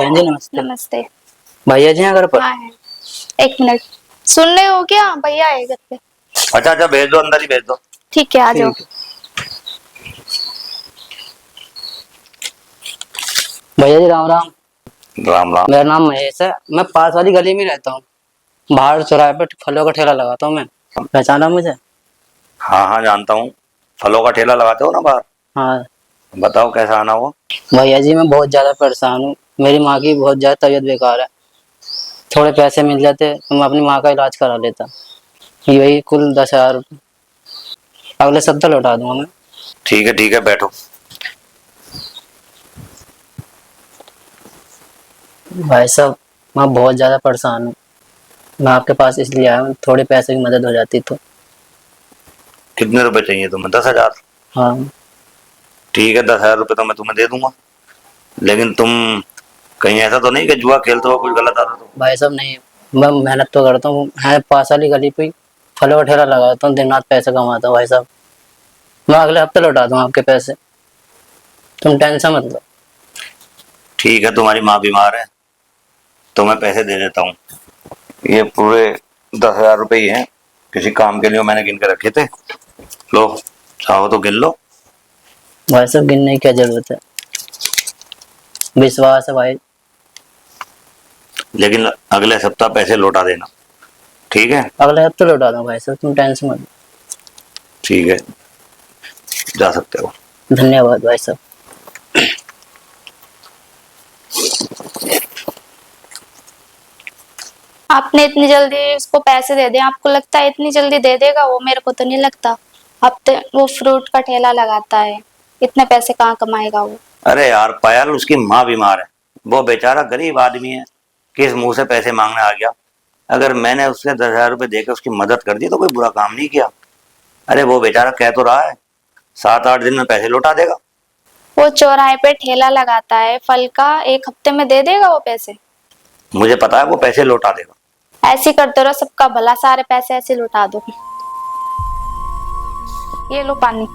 बहन जी नमस्ते। नमस्ते। भैया जी हैं घर पर? हाँ है। एक मिनट, सुन रहे हो क्या? भैया आए घर पे। अच्छा अच्छा, भेज दो, अंदर ही भेज दो। ठीक है, आ जाओ। ठीक है। भैया जी राम राम। राम राम। मेरा नाम महेश है, मैं पास वाली गली में रहता हूँ। बाहर चौराहे पर फलों का ठेला लगाता हूँ मैं। पहचाना मुझे? हाँ हाँ, जानता हूँ। फलों का ठेला लगाते हो ना बाहर? हाँ। बताओ कैसा आना हुआ। भैया जी मैं बहुत ज्यादा परेशान हूँ। मेरी माँ की बहुत ज्यादा तबीयत बेकार है। थोड़े पैसे मिल जाते तो मैं अपनी माँ का इलाज करा लेता। यही कुल 10,000 अगले सप्ताह लौटा दूंगा मैं। ठीक है, बैठो। भाई साहब, मैं बहुत ज्यादा परेशान हूँ। मैं आपके पास इसलिए आया हूँ, थोड़े पैसे की मदद हो जाती तो। कितने रुपए चाहिए तुम्हें? 10,000? हाँ। ठीक है, 10,000 रुपये तो मैं तुम्हें दे दूंगा। लेकिन तुम कहीं ऐसा तो नहीं कि जुआ खेलते हो, कुछ गलत आता तो? भाई साहब नहीं, मैं मेहनत तो करता हूँ, है पास वाली गली पे ही फलों का ठेला लगाता हूँ, दिन रात पैसे कमाता हूँ भाई साहब। मैं अगले हफ्ते लौटा दूंगा आपके पैसे, तुम टेंशन मत लो। ठीक है, तुम्हारी माँ बीमार है तो मैं पैसे दे देता हूँ। ये पूरे 10,000 रुपये ही हैं। किसी काम के लिए मैंने गिन के रखे थे। लो, चाहो तो गिन लो। भाई साहब गिनने की क्या जरूरत है, विश्वास है भाई। लेकिन अगले सप्ताह पैसे लौटा देना, ठीक है? अगले हफ्ते लौटा दूंगा भाई साहब, तुम टेंशन मत ठीक है, जा सकते हो। लो। धन्यवाद भाई साहब। आपने इतनी जल्दी उसको पैसे दे दिए, आपको लगता है इतनी जल्दी दे देगा वो? मेरे को तो नहीं लगता। हफ्ते वो फ्रूट का ठेला लगाता है, इतने पैसे कहाँ कमाएगा वो? अरे यार पायल, उसकी माँ बीमार है। वो बेचारा गरीब आदमी है, किस मुंह से पैसे मांगने आ गया। अगर मैंने उससे 10,000 रुपये देकर उसकी मदद कर दी तो कोई बुरा काम नहीं किया। अरे वो बेचारा कह तो रहा है 7-8 दिन में पैसे लौटा देगा। वो चौराहे पे ठेला लगाता है फल का, एक हफ्ते में दे देगा वो पैसे? मुझे पता है वो पैसे लौटा देगा। ऐसे ही करते रहो, सबका भला, सारे पैसे ऐसे लुटा दो। ये लो पानी।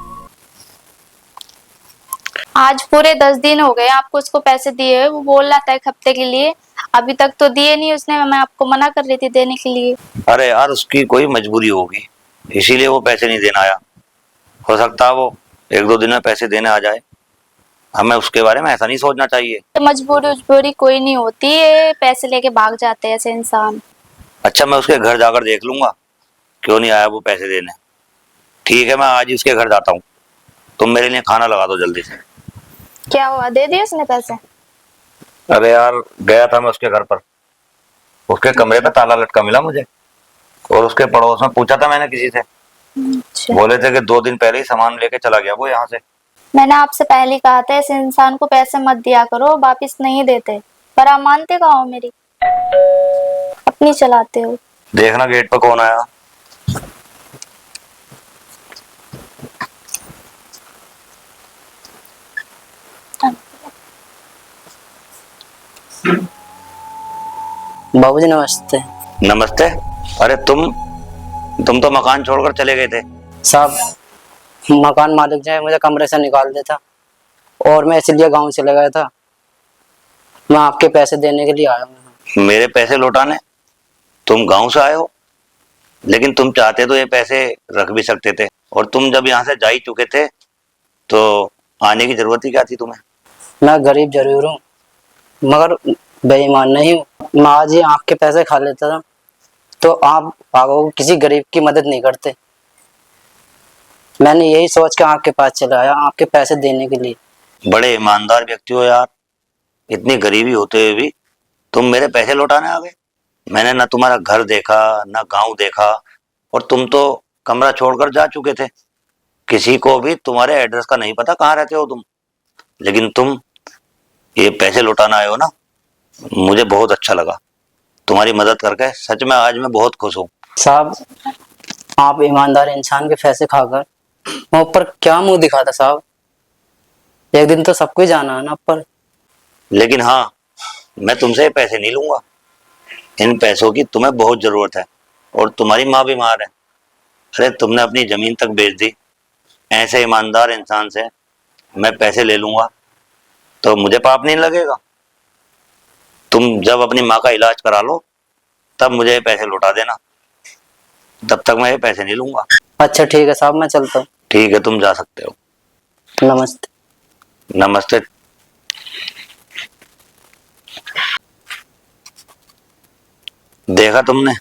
आज पूरे 10 दिन हो गए आपको उसको पैसे दिए हुए। वो बोल रहा था एक हफ्ते के लिए, अभी तक तो दिए नहीं उसने। मैं आपको मना कर रही थी देने के लिए। अरे यार, उसकी कोई मजबूरी होगी, इसीलिए वो पैसे नहीं देना आया। हो सकता है वो 1-2 दिन में पैसे देने आ जाए। हमें उसके बारे में ऐसा नहीं सोचना चाहिए। तो मजबूरी उजबूरी कोई नहीं होती है, पैसे लेके भाग जाते हैं ऐसे इंसान। अच्छा, मैं उसके घर जाकर देख लूंगा क्यों नहीं आया वो पैसे देने। ठीक है, मैं आज ही उसके घर जाता हूँ। तुम मेरे लिए खाना लगा दो जल्दी से। क्या हुआ, दे दिए उसने पैसे? अरे यार, गया था मैं उसके घर पर, उसके कमरे पे ताला लटका मिला मुझे। और उसके पड़ोस में पूछा था मैंने किसी से, अच्छा। बोले थे कि 2 दिन पहले ही सामान लेके चला गया वो यहाँ से। मैंने आपसे पहले ही कहा था इस इंसान को पैसे मत दिया करो, वापिस नहीं देते। पर आप मानते कहाँ हो मेरी, अपनी चलाते हो। देखना गेट पर कौन आया। बाबूजी नमस्ते। नमस्ते। अरे तुम तो मकान छोड़कर चले गए थे। साहब मकान मालिक जो है मुझे कमरे से निकाल देता, और मैं इसलिए गांव चले गया था। मैं आपके पैसे देने के लिए आया हूँ। मेरे पैसे लौटाने? तुम गांव से आए हो? लेकिन तुम चाहते तो ये पैसे रख भी सकते थे, और तुम जब यहाँ से जा ही चुके थे तो आने की जरूरत ही क्या थी तुम्हें? मैं गरीब जरूर हूँ मगर बेईमान नहीं हूँ। मैं आज ही आपके पैसे खा लेता था तो आप पागल किसी गरीब की मदद नहीं करते। मैंने यही सोच के आपके पास चला आया, आपके पैसे देने के लिए। बड़े ईमानदार व्यक्ति हो यार। इतनी गरीबी होते हुए भी तुम मेरे पैसे लौटाने आ गए। मैंने ना तुम्हारा घर देखा, ना गांव देखा, और तुम तो कमरा छोड़कर जा चुके थे। किसी को भी तुम्हारे एड्रेस का नहीं पता कहाँ रहते हो तुम। लेकिन तुम ये पैसे लौटाना आए हो ना, मुझे बहुत अच्छा लगा। तुम्हारी मदद करके सच में आज मैं बहुत खुश हूँ। साहब आप ईमानदार इंसान के पैसे खाकर मैं ऊपर क्या मुंह दिखाता साहब। एक दिन तो सबको ही जाना है ना ऊपर। लेकिन हाँ, मैं तुमसे ये पैसे नहीं लूंगा। इन पैसों की तुम्हें बहुत जरूरत है, और तुम्हारी माँ बीमार है। अरे तुमने अपनी जमीन तक बेच दी, ऐसे ईमानदार इंसान से मैं पैसे ले लूंगा तो मुझे पाप नहीं लगेगा? तुम जब अपनी माँ का इलाज करा लो तब मुझे ये पैसे लौटा देना, तब तक मैं ये पैसे नहीं लूंगा। अच्छा ठीक है साहब, मैं चलता हूँ। ठीक है, तुम जा सकते हो। नमस्ते। नमस्ते। देखा तुमने,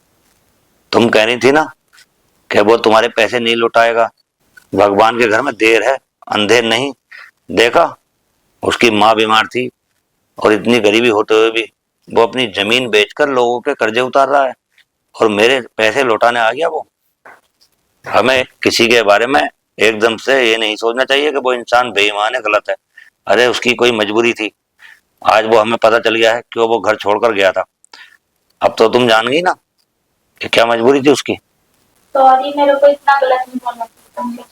तुम कह रही थी ना कि वो तुम्हारे पैसे नहीं लौटाएगा, भगवान के घर में देर है अंधेर नहीं। देखा, उसकी माँ बीमार थी और इतनी गरीबी होते हुए भी वो अपनी जमीन बेचकर लोगों के कर्जे उतार रहा है और मेरे पैसे लौटाने आ गया वो। हमें किसी के बारे में एकदम से ये नहीं सोचना चाहिए कि वो इंसान बेईमान है, गलत है। अरे उसकी कोई मजबूरी थी, आज वो हमें पता चल गया है कि वो घर छोड़कर गया था। अब तो तुम जान गई ना कि क्या मजबूरी थी उसकी। सॉरी, मेरे को इतना गलत नहीं बोलना चाहिए।